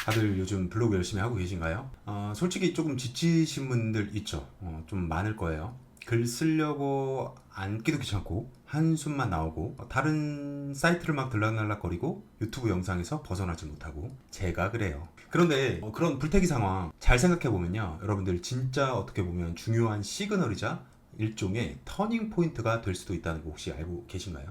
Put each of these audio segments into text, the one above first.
다들 요즘 블로그 열심히 하고 계신가요? 솔직히 조금 지치신 분들 있죠. 좀 많을 거예요. 글 쓰려고 앉기도 귀찮고 한숨만 나오고 다른 사이트를 막 들락날락거리고 유튜브 영상에서 벗어나지 못하고 제가 그래요. 그런데 그런 불태기 상황 잘 생각해보면요, 여러분들 진짜 어떻게 보면 중요한 시그널이자 일종의 터닝 포인트가 될 수도 있다는 거 혹시 알고 계신가요?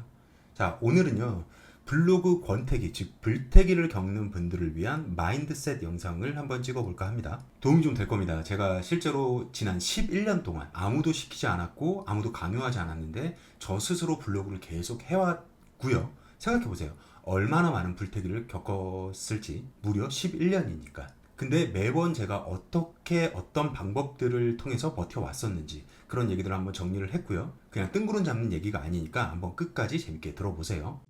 자, 오늘은요, 블로그 권태기, 즉 불태기를 겪는 분들을 위한 마인드셋 영상을 한번 찍어볼까 합니다. 도움이 좀 될 겁니다. 제가 실제로 지난 11년 동안 아무도 시키지 않았고 아무도 강요하지 않았는데 저 스스로 블로그를 계속 해왔고요. 생각해보세요. 얼마나 많은 불태기를 겪었을지. 무려 11년이니까. 근데 매번 제가 어떻게 어떤 방법들을 통해서 버텨왔었는지 그런 얘기들을 한번 정리를 했고요. 그냥 뜬구름 잡는 얘기가 아니니까 한번 끝까지 재밌게 들어보세요.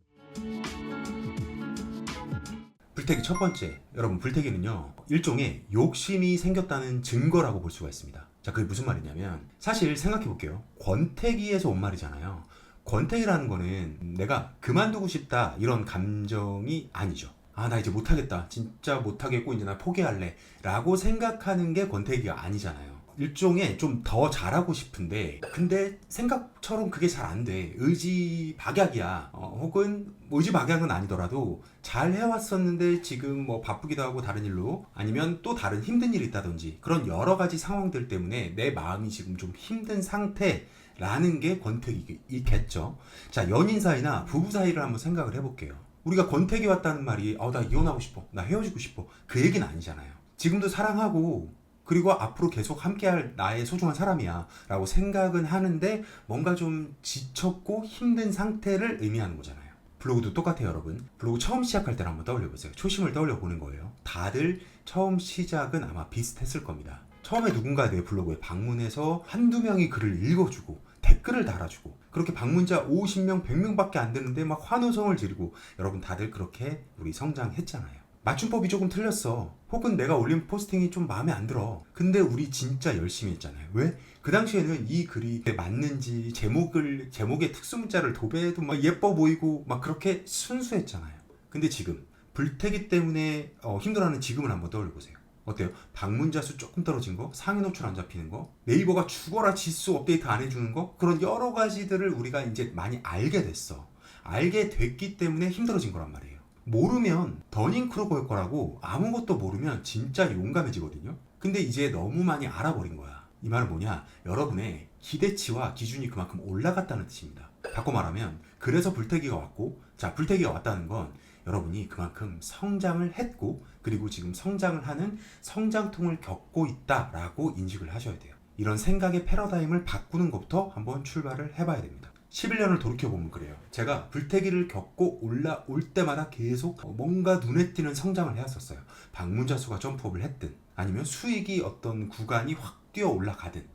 불태기 첫 번째, 여러분, 불태기는요, 일종의 욕심이 생겼다는 증거라고 볼 수가 있습니다. 자, 그게 무슨 말이냐면, 사실 생각해 볼게요. 권태기에서 온 말이잖아요. 권태기라는 거는 내가 그만두고 싶다 이런 감정이 아니죠. 아, 나 이제 못하겠다, 진짜 못하겠고 이제 나 포기할래 라고 생각하는 게 권태기가 아니잖아요. 일종의 좀 더 잘하고 싶은데 근데 생각처럼 그게 잘 안 돼. 의지 박약이야. 혹은 의지 박약은 아니더라도 잘 해왔었는데 지금 뭐 바쁘기도 하고 다른 일로, 아니면 또 다른 힘든 일이 있다든지 그런 여러 가지 상황들 때문에 내 마음이 지금 좀 힘든 상태라는 게 권태기겠죠. 자, 연인 사이나 부부 사이를 한번 생각을 해볼게요. 우리가 권태기 왔다는 말이 나 이혼하고 싶어, 나 헤어지고 싶어, 그 얘기는 아니잖아요. 지금도 사랑하고 그리고 앞으로 계속 함께할 나의 소중한 사람이야 라고 생각은 하는데 뭔가 좀 지쳤고 힘든 상태를 의미하는 거잖아요. 블로그도 똑같아요, 여러분. 블로그 처음 시작할 때를 한번 떠올려 보세요. 초심을 떠올려 보는 거예요. 다들 처음 시작은 아마 비슷했을 겁니다. 처음에 누군가 내 블로그에 방문해서 한두 명이 글을 읽어주고 댓글을 달아주고, 그렇게 방문자 50명, 100명밖에 안 되는데 막 환호성을 지르고, 여러분 다들 그렇게 우리 성장했잖아요. 맞춤법이 조금 틀렸어. 혹은 내가 올린 포스팅이 좀 마음에 안 들어. 근데 우리 진짜 열심히 했잖아요. 왜? 그 당시에는 이 글이 맞는지 제목의 특수문자를 도배해도 막 예뻐 보이고 막 그렇게 순수했잖아요. 근데 지금 불태기 때문에 힘들어하는 지금을 한번 떠올려 보세요. 어때요? 방문자 수 조금 떨어진 거, 상위 노출 안 잡히는 거, 네이버가 죽어라 지수 업데이트 안 해주는 거, 그런 여러 가지들을 우리가 이제 많이 알게 됐어. 알게 됐기 때문에 힘들어진 거란 말이에요. 모르면 더닝크루거일 거라고, 아무것도 모르면 진짜 용감해지거든요. 근데 이제 너무 많이 알아버린 거야. 이 말은 뭐냐? 여러분의 기대치와 기준이 그만큼 올라갔다는 뜻입니다. 바꿔 말하면 그래서 불태기가 왔고, 자, 불태기가 왔다는 건 여러분이 그만큼 성장을 했고, 그리고 지금 성장을 하는 성장통을 겪고 있다라고 인식을 하셔야 돼요. 이런 생각의 패러다임을 바꾸는 것부터 한번 출발을 해봐야 됩니다. 11년을 돌이켜보면 그래요. 제가 불태기를 겪고 올라올 때마다 계속 뭔가 눈에 띄는 성장을 해왔었어요. 방문자 수가 점프업을 했든, 아니면 수익이 어떤 구간이 확 뛰어 올라가든,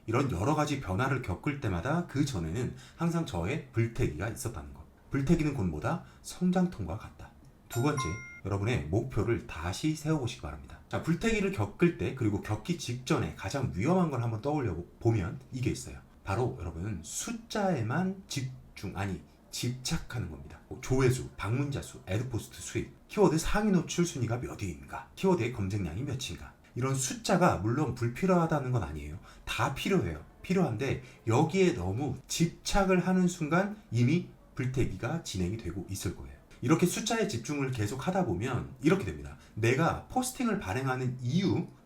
이런 여러 가지 변화를 겪을 때마다 그 전에는 항상 저의 불태기가 있었다는 것. 불태기는 곧 뭐다? 성장통과 같다. 두 번째, 여러분의 목표를 다시 세워보시기 바랍니다. 자, 불태기를 겪을 때, 그리고 겪기 직전에 가장 위험한 걸 한번 떠올려 보면 이게 있어요. 바로 여러분은 숫자에만 집착하는 겁니다. 조회수, 방문자 수, 애드포스트 수익, 키워드 상위 노출 순위가 몇 위인가, 키워드의 검색량이 몇인가, 이런 숫자가 물론 불필요하다는 건 아니에요. 다 필요해요. 필요한데 여기에 너무 집착을 하는 순간 이미 불태기가 진행이 되고 있을 거예요. 이렇게 숫자에 집중을 계속 하다 보면 이렇게 됩니다. 내가 포스팅을 발행하는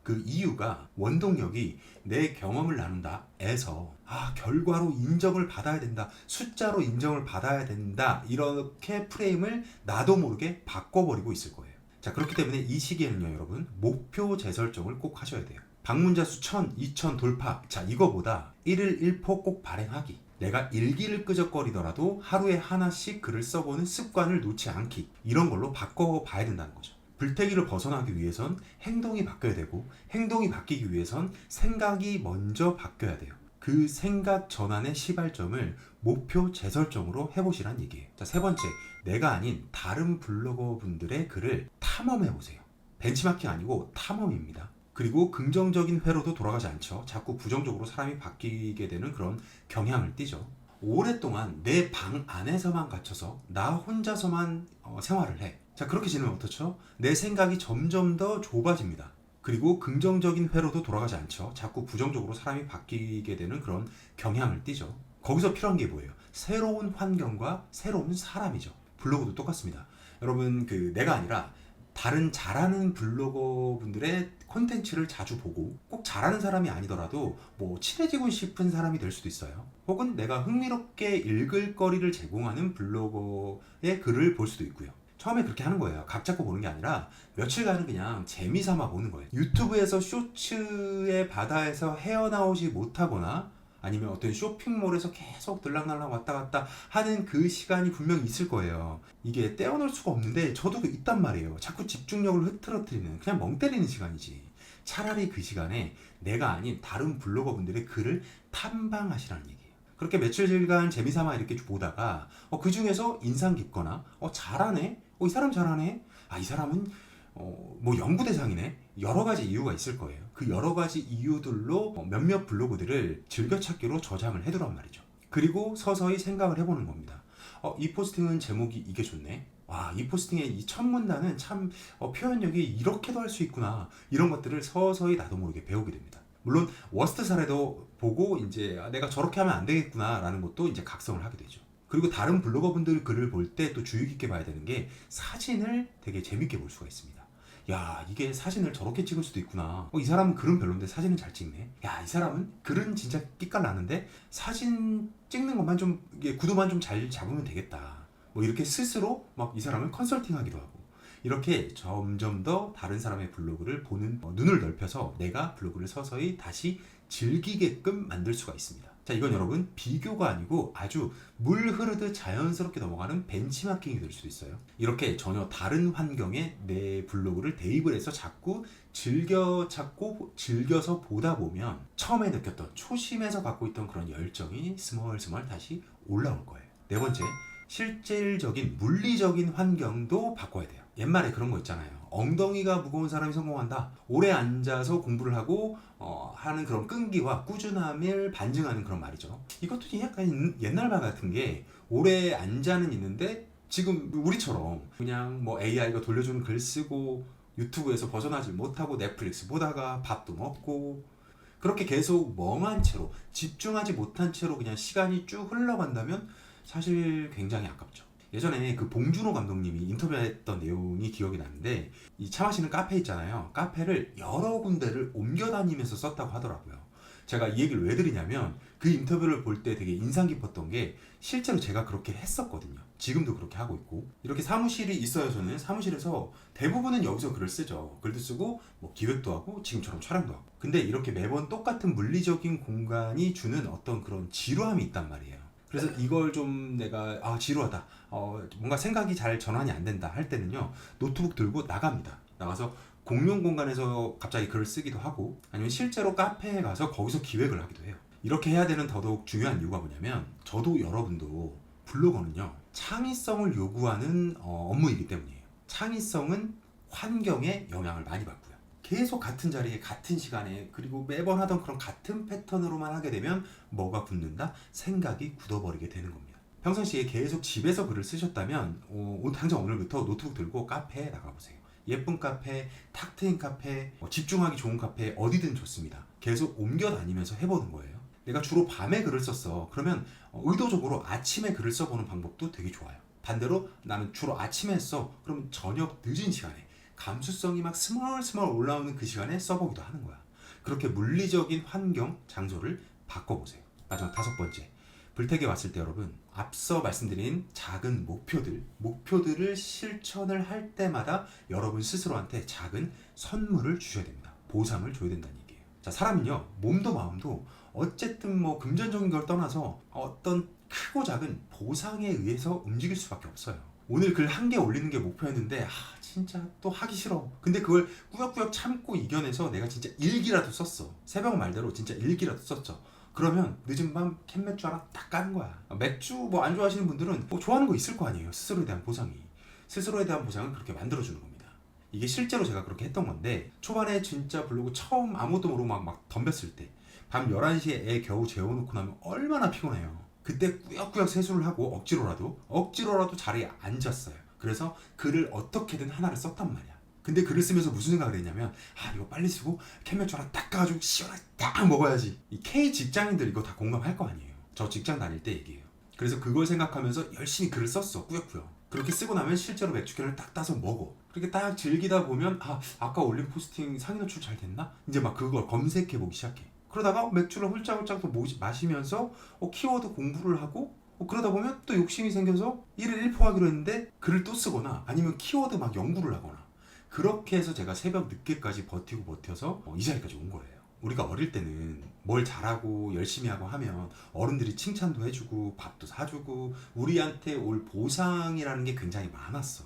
그 이유가, 원동력이 내 경험을 나눈다 에서 결과로 인정을 받아야 된다, 숫자로 인정을 받아야 된다, 이렇게 프레임을 나도 모르게 바꿔버리고 있을 거예요. 자, 그렇기 때문에 이 시기에는요, 여러분, 목표 재설정을 꼭 하셔야 돼요. 방문자 수 1000, 2000 돌파. 자, 이거보다 1일 1포 꼭 발행하기, 내가 일기를 끄적거리더라도 하루에 하나씩 글을 써보는 습관을 놓지 않기, 이런 걸로 바꿔봐야 된다는 거죠. 불태기를 벗어나기 위해선 행동이 바뀌어야 되고, 행동이 바뀌기 위해선 생각이 먼저 바뀌어야 돼요. 그 생각 전환의 시발점을 목표 재설정으로 해보시란 얘기예요. 자, 세 번째, 내가 아닌 다른 블로거 분들의 글을 탐험해보세요. 벤치마킹 아니고 탐험입니다. 그리고 긍정적인 회로도 돌아가지 않죠. 자꾸 부정적으로 사람이 바뀌게 되는 그런 경향을 띠죠. 오랫동안 내 방 안에서만 갇혀서 나 혼자서만 생활을 해. 자, 그렇게 지내면 어떻죠? 내 생각이 점점 더 좁아집니다. 그리고 긍정적인 회로도 돌아가지 않죠. 자꾸 부정적으로 사람이 바뀌게 되는 그런 경향을 띠죠. 거기서 필요한 게 뭐예요? 새로운 환경과 새로운 사람이죠. 블로그도 똑같습니다. 여러분, 내가 아니라 다른 잘하는 블로거 분들의 콘텐츠를 자주 보고, 꼭 잘하는 사람이 아니더라도 뭐 친해지고 싶은 사람이 될 수도 있어요. 혹은 내가 흥미롭게 읽을 거리를 제공하는 블로거의 글을 볼 수도 있고요. 처음에 그렇게 하는 거예요. 각 잡고 보는 게 아니라 며칠간은 그냥 재미삼아 보는 거예요. 유튜브에서 쇼츠의 바다에서 헤어나오지 못하거나 아니면 어떤 쇼핑몰에서 계속 들락날락 왔다 갔다 하는 그 시간이 분명히 있을 거예요. 이게 떼어놓을 수가 없는데 저도 있단 말이에요. 자꾸 집중력을 흐트러뜨리는, 그냥 멍 때리는 시간이지. 차라리 그 시간에 내가 아닌 다른 블로거분들의 글을 탐방하시라는 얘기예요. 그렇게 며칠간 재미삼아 이렇게 보다가 그 중에서 인상 깊거나 잘하네? 이 사람 잘하네? 이 사람은 뭐 연구 대상이네? 여러 가지 이유가 있을 거예요. 그 여러 가지 이유들로 몇몇 블로그들을 즐겨찾기로 저장을 해두란 말이죠. 그리고 서서히 생각을 해보는 겁니다. 이 포스팅은 제목이 이게 좋네. 와, 이 포스팅의 이 첫 문단은 참 표현력이 이렇게도 할 수 있구나. 이런 것들을 서서히 나도 모르게 배우게 됩니다. 물론 워스트 사례도 보고 이제 내가 저렇게 하면 안 되겠구나 라는 것도 이제 각성을 하게 되죠. 그리고 다른 블로거분들 글을 볼 때 또 주의 깊게 봐야 되는 게 사진을 되게 재밌게 볼 수가 있습니다. 야, 이게 사진을 저렇게 찍을 수도 있구나. 이 사람은 글은 별론데 사진은 잘 찍네. 야, 이 사람은 글은 진짜 끼깔 나는데 사진 찍는 것만 좀, 이게 구도만 좀 잘 잡으면 되겠다. 뭐 이렇게 스스로 막 이 사람을 컨설팅 하기도 하고, 이렇게 점점 더 다른 사람의 블로그를 보는 눈을 넓혀서 내가 블로그를 서서히 다시 즐기게끔 만들 수가 있습니다. 자, 이건 여러분 비교가 아니고 아주 물 흐르듯 자연스럽게 넘어가는 벤치마킹이 될 수도 있어요. 이렇게 전혀 다른 환경에 내 블로그를 대입을 해서 자꾸 즐겨 찾고 즐겨서 보다 보면 처음에 느꼈던, 초심에서 갖고 있던 그런 열정이 스멀스멀 다시 올라올 거예요. 네 번째, 실질적인 물리적인 환경도 바꿔야 돼요. 옛말에 그런 거 있잖아요. 엉덩이가 무거운 사람이 성공한다. 오래 앉아서 공부를 하고 하는 그런 끈기와 꾸준함을 반증하는 그런 말이죠. 이것도 약간 옛날 말 같은 게, 오래 앉아는 있는데 지금 우리처럼 그냥 뭐 AI가 돌려주는 글 쓰고 유튜브에서 벗어나지 못하고 넷플릭스 보다가 밥도 먹고 그렇게 계속 멍한 채로, 집중하지 못한 채로 그냥 시간이 쭉 흘러간다면 사실 굉장히 아깝죠. 예전에 그 봉준호 감독님이 인터뷰했던 내용이 기억이 나는데, 이 차 마시는 카페 있잖아요. 카페를 여러 군데를 옮겨 다니면서 썼다고 하더라고요. 제가 이 얘기를 왜 드리냐면, 그 인터뷰를 볼 때 되게 인상 깊었던 게, 실제로 제가 그렇게 했었거든요. 지금도 그렇게 하고 있고, 이렇게 사무실이 있어요. 저는 사무실에서 대부분은 여기서 글을 쓰죠. 글도 쓰고 뭐 기획도 하고 지금처럼 촬영도 하고. 근데 이렇게 매번 똑같은 물리적인 공간이 주는 어떤 그런 지루함이 있단 말이에요. 그래서 이걸 좀 내가 지루하다, 뭔가 생각이 잘 전환이 안 된다 할 때는요, 노트북 들고 나갑니다. 나가서 공용 공간에서 갑자기 글을 쓰기도 하고, 아니면 실제로 카페에 가서 거기서 기획을 하기도 해요. 이렇게 해야 되는 더더욱 중요한 이유가 뭐냐면, 저도 여러분도 블로거는요, 창의성을 요구하는 업무이기 때문이에요. 창의성은 환경에 영향을 많이 받고요. 계속 같은 자리에 같은 시간에 그리고 매번 하던 그런 같은 패턴으로만 하게 되면 뭐가 굳는다? 생각이 굳어버리게 되는 겁니다. 평상시에 계속 집에서 글을 쓰셨다면 당장 오늘부터 노트북 들고 카페에 나가보세요. 예쁜 카페, 탁 트인 카페, 집중하기 좋은 카페, 어디든 좋습니다. 계속 옮겨 다니면서 해보는 거예요. 내가 주로 밤에 글을 썼어. 그러면 의도적으로 아침에 글을 써보는 방법도 되게 좋아요. 반대로 나는 주로 아침에 써. 그러면 저녁 늦은 시간에 감수성이 막 스멀스멀 올라오는 그 시간에 써보기도 하는 거야. 그렇게 물리적인 환경, 장소를 바꿔보세요. 마지막 다섯 번째, 불택에 왔을 때 여러분, 앞서 말씀드린 작은 목표들을 실천을 할 때마다 여러분 스스로한테 작은 선물을 주셔야 됩니다. 보상을 줘야 된다는 얘기예요. 자, 사람은요, 몸도 마음도 어쨌든 뭐 금전적인 걸 떠나서 어떤 크고 작은 보상에 의해서 움직일 수밖에 없어요. 오늘 글 한 개 올리는 게 목표였는데 진짜 또 하기 싫어. 근데 그걸 꾸역꾸역 참고 이겨내서 내가 진짜 일기라도 썼어. 새벽 말대로 진짜 일기라도 썼죠. 그러면 늦은 밤 캔맥주 하나 딱 까는 거야. 맥주 뭐 안 좋아하시는 분들은 뭐 좋아하는 거 있을 거 아니에요. 스스로에 대한 보상이. 스스로에 대한 보상은 그렇게 만들어주는 겁니다. 이게 실제로 제가 그렇게 했던 건데, 초반에 진짜 블로그 처음 아무것도 모르고 막 덤볐을 때 밤 11시에 애 겨우 재워놓고 나면 얼마나 피곤해요. 그때 꾸역꾸역 세수를 하고 억지로라도 자리에 앉았어요. 그래서 글을 어떻게든 하나를 썼단 말이야. 근데 글을 쓰면서 무슨 생각을 했냐면, 아 이거 빨리 쓰고 캔맥주 하나 딱 가가지고 시원하게 딱 먹어야지. 이 K 직장인들 이거 다 공감할 거 아니에요. 저 직장 다닐 때 얘기예요. 그래서 그걸 생각하면서 열심히 글을 썼어. 꾸역꾸역. 그렇게 쓰고 나면 실제로 맥주캔을 딱 따서 먹어. 그렇게 딱 즐기다 보면, 아까 올린 포스팅 상위 노출 잘 됐나? 이제 막 그걸 검색해보기 시작해. 그러다가 맥주를 홀짝홀짝 또 마시면서 키워드 공부를 하고, 그러다 보면 또 욕심이 생겨서 1일 1포 하기로 했는데 글을 또 쓰거나 아니면 키워드 막 연구를 하거나, 그렇게 해서 제가 새벽 늦게까지 버텨서 이 자리까지 온 거예요. 우리가 어릴 때는 뭘 잘하고 열심히 하고 하면 어른들이 칭찬도 해주고 밥도 사주고 우리한테 올 보상이라는 게 굉장히 많았어.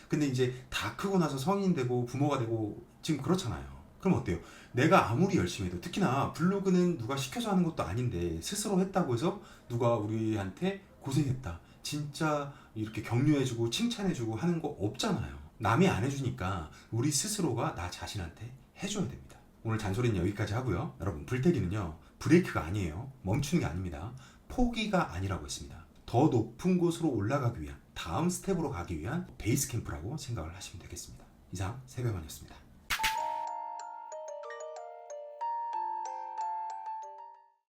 근데 이제 다 크고 나서 성인 되고 부모가 되고 지금 그렇잖아요. 그럼 어때요? 내가 아무리 열심히 해도, 특히나 블로그는 누가 시켜서 하는 것도 아닌데 스스로 했다고 해서 누가 우리한테 고생했다, 진짜 이렇게 격려해주고 칭찬해주고 하는 거 없잖아요. 남이 안 해주니까 우리 스스로가 나 자신한테 해줘야 됩니다. 오늘 잔소리는 여기까지 하고요. 여러분, 불태기는요 브레이크가 아니에요. 멈추는 게 아닙니다. 포기가 아니라고 했습니다. 더 높은 곳으로 올라가기 위한, 다음 스텝으로 가기 위한 베이스 캠프라고 생각을 하시면 되겠습니다. 이상 새벽만이었습니다.